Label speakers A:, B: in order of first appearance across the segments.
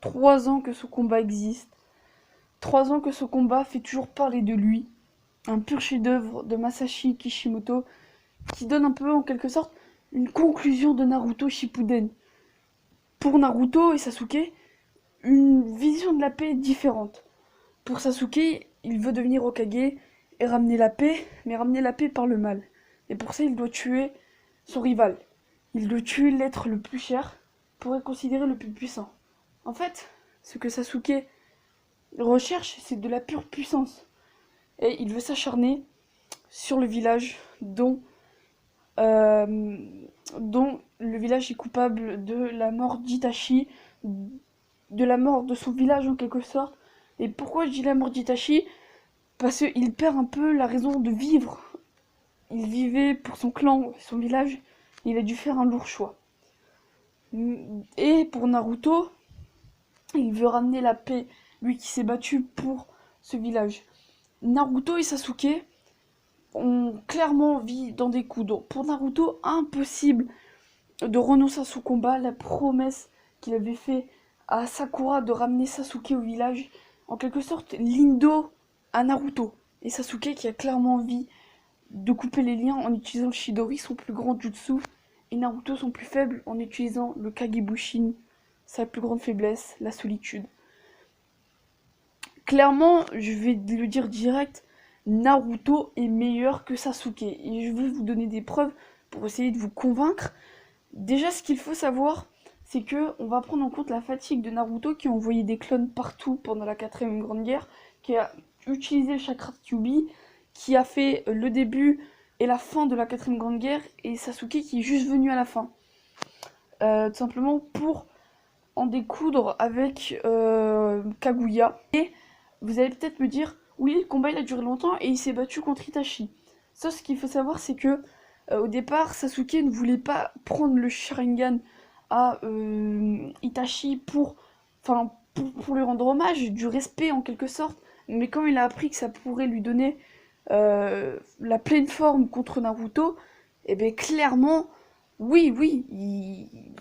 A: 3 ans que ce combat existe. 3 ans que ce combat fait toujours parler de lui. Un pur chef-d'œuvre de Masashi Kishimoto qui donne un peu en quelque sorte une conclusion de Naruto Shippuden. Pour Naruto et Sasuke, une vision de la paix différente. Pour Sasuke, il veut devenir Hokage et ramener la paix, mais ramener la paix par le mal. Et pour ça, il doit tuer son rival. Il doit tuer l'être le plus cher pour être considéré le plus puissant. En fait, ce que Sasuke recherche, c'est de la pure puissance. Et il veut s'acharner sur le village euh, dont le village est coupable de la mort d'Itachi, de la mort de son village en quelque sorte. Et pourquoi je dis la mort d'Itachi? Parce qu'il perd un peu la raison de vivre. Il vivait pour son clan, son village, et il a dû faire un lourd choix. Et pour Naruto, il veut ramener la paix, lui qui s'est battu pour ce village. Naruto et Sasuke ont clairement vie dans des coups. Donc pour Naruto, impossible de renoncer à son combat, la promesse qu'il avait fait à Sakura de ramener Sasuke au village, en quelque sorte Lindo à Naruto. Et Sasuke qui a clairement envie de couper les liens en utilisant le Chidori, son plus grand jutsu, et Naruto son plus faible en utilisant le Kagebushin, sa plus grande faiblesse, la solitude. Clairement, je vais le dire direct, Naruto est meilleur que Sasuke. Et je vais vous donner des preuves pour essayer de vous convaincre. Déjà, ce qu'il faut savoir, c'est que on va prendre en compte la fatigue de Naruto qui a envoyé des clones partout pendant la 4ème Grande Guerre, qui a utilisé le chakra Kyuubi, qui a fait le début et la fin de la 4ème Grande Guerre, et Sasuke qui est juste venu à la fin. Tout simplement pour en découdre avec Kaguya. Et vous allez peut-être me dire, oui, le combat il a duré longtemps et il s'est battu contre Itachi. Ça, ce qu'il faut savoir, c'est que au départ, Sasuke ne voulait pas prendre le Sharingan à Itachi pour lui rendre hommage, du respect en quelque sorte. Mais quand il a appris que ça pourrait lui donner la pleine forme contre Naruto, et bien clairement, oui,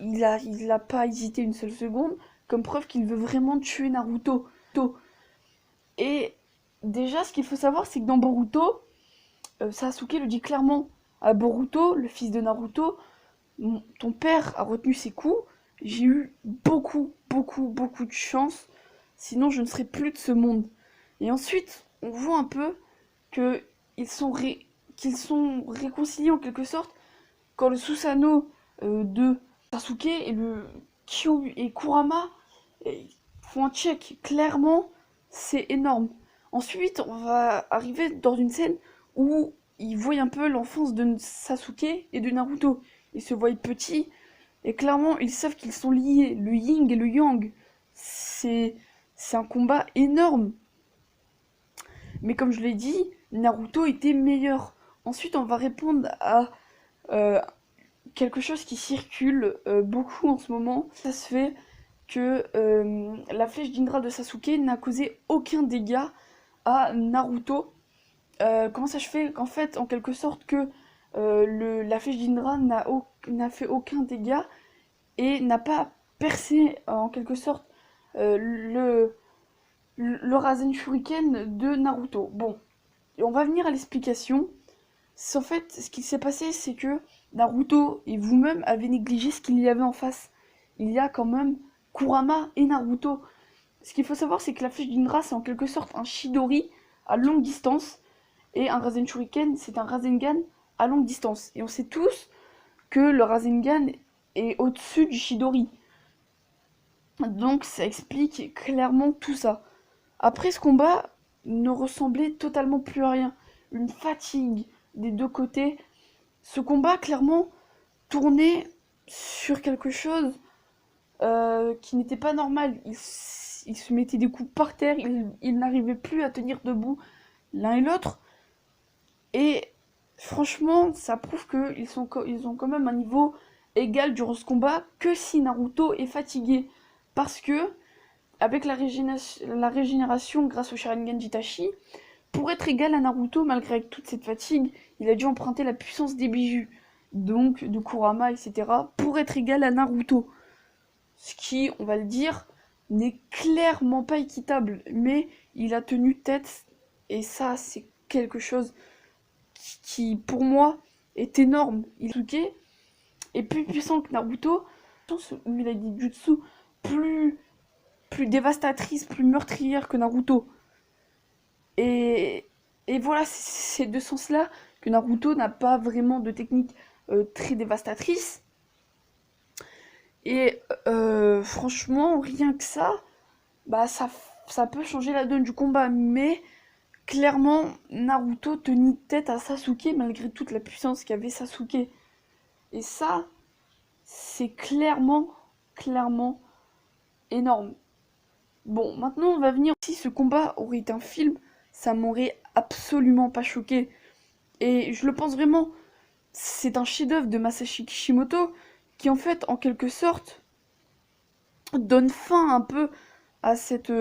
A: il a pas hésité une seule seconde, comme preuve qu'il veut vraiment tuer Naruto. Et déjà, ce qu'il faut savoir, c'est que dans Boruto, Sasuke le dit clairement à Boruto, le fils de Naruto, ton père a retenu ses coups, j'ai eu beaucoup de chance, sinon je ne serais plus de ce monde. Et ensuite, on voit un peu que qu'ils sont réconciliés en quelque sorte quand le Susanoo de Sasuke et le Kyo et Kurama font un check. Clairement, c'est énorme. Ensuite, on va arriver dans une scène où ils voient un peu l'enfance de Sasuke et de Naruto. Ils se voient petits et clairement, ils savent qu'ils sont liés. Le yin et le yang. C'est un combat énorme. Mais comme je l'ai dit, Naruto était meilleur. Ensuite, on va répondre à euh, quelque chose qui circule beaucoup en ce moment. Ça se fait que la flèche d'Indra de Sasuke n'a causé aucun dégât à Naruto. Comment ça se fait qu'en fait, en quelque sorte, que la flèche d'Indra n'a fait aucun dégât et n'a pas percé en quelque sorte le Rasen Shuriken de Naruto. Bon, et on va venir à l'explication. En fait, ce qui s'est passé, c'est que Naruto et vous-même avez négligé ce qu'il y avait en face. Il y a quand même Kurama et Naruto. Ce qu'il faut savoir, c'est que la flèche d'Indra, c'est en quelque sorte un Chidori à longue distance. Et un Rasen Shuriken, c'est un Rasengan à longue distance. Et on sait tous que le Rasengan est au-dessus du Chidori. Donc ça explique clairement tout ça. Après, ce combat ne ressemblait totalement plus à rien. Une fatigue des deux côtés. Ce combat, clairement, tournait sur quelque chose qui n'était pas normal. Ils se mettaient des coups par terre, ils n'arrivaient plus à tenir debout l'un et l'autre. Et franchement, ça prouve ils ont quand même un niveau égal durant ce combat que si Naruto est fatigué. Parce que, avec la régénération grâce au Sharingan d'Itachi, pour être égal à Naruto, malgré toute cette fatigue, il a dû emprunter la puissance des bijoux, donc de Kurama, etc., pour être égal à Naruto. Ce qui, on va le dire, n'est clairement pas équitable, mais il a tenu tête, et ça, c'est quelque chose qui pour moi, est énorme. Inosuke est plus puissant que Naruto, où il a des jutsu plus, plus dévastatrices, plus meurtrières que Naruto. Et, et voilà, c'est de ce sens-là que Naruto n'a pas vraiment de technique très dévastatrice. Et franchement, rien que ça, bah ça peut changer la donne du combat. Mais clairement, Naruto tenait tête à Sasuke malgré toute la puissance qu'avait Sasuke. Et ça, c'est clairement énorme. Bon, maintenant on va venir. Si ce combat aurait été un film, ça m'aurait absolument pas choqué. Et je le pense vraiment, c'est un chef-d'œuvre de Masashi Kishimoto qui en fait, en quelque sorte, donne fin un peu à cette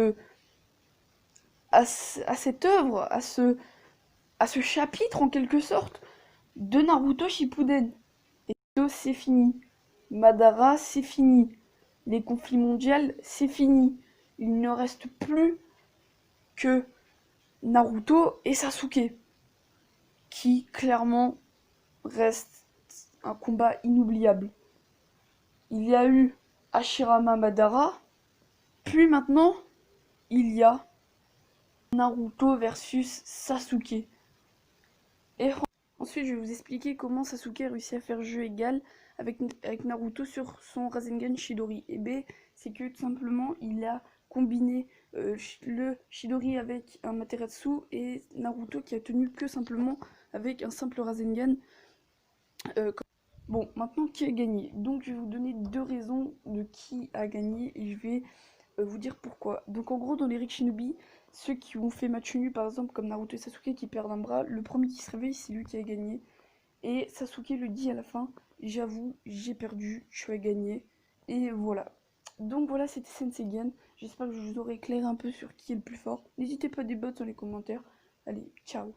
A: à cette œuvre, à ce chapitre en quelque sorte de Naruto Shippuden. Et c'est fini. Madara, c'est fini. Les conflits mondiaux, c'est fini. Il ne reste plus que Naruto et Sasuke, qui clairement reste un combat inoubliable. Il y a eu Hashirama Madara, puis maintenant, il y a Naruto versus Sasuke. Et ensuite, je vais vous expliquer comment Sasuke a réussi à faire jeu égal avec Naruto sur son Rasengan Chidori. Et B, c'est que tout simplement, il a combiné le Chidori avec un Materatsu et Naruto qui a tenu que simplement avec un simple Rasengan. Bon, maintenant, qui a gagné? Donc, je vais vous donner deux raisons de qui a gagné et je vais vous dire pourquoi. Donc, en gros, dans les Rick Shinobi, ceux qui ont fait match nul, par exemple, comme Naruto et Sasuke qui perdent un bras, le premier qui se réveille, c'est lui qui a gagné. Et Sasuke le dit à la fin, j'avoue, j'ai perdu, je vais gagner. Et voilà. Donc voilà, c'était Senseigen. J'espère que je vous aurai éclairé un peu sur qui est le plus fort. N'hésitez pas à débattre dans les commentaires. Allez, ciao.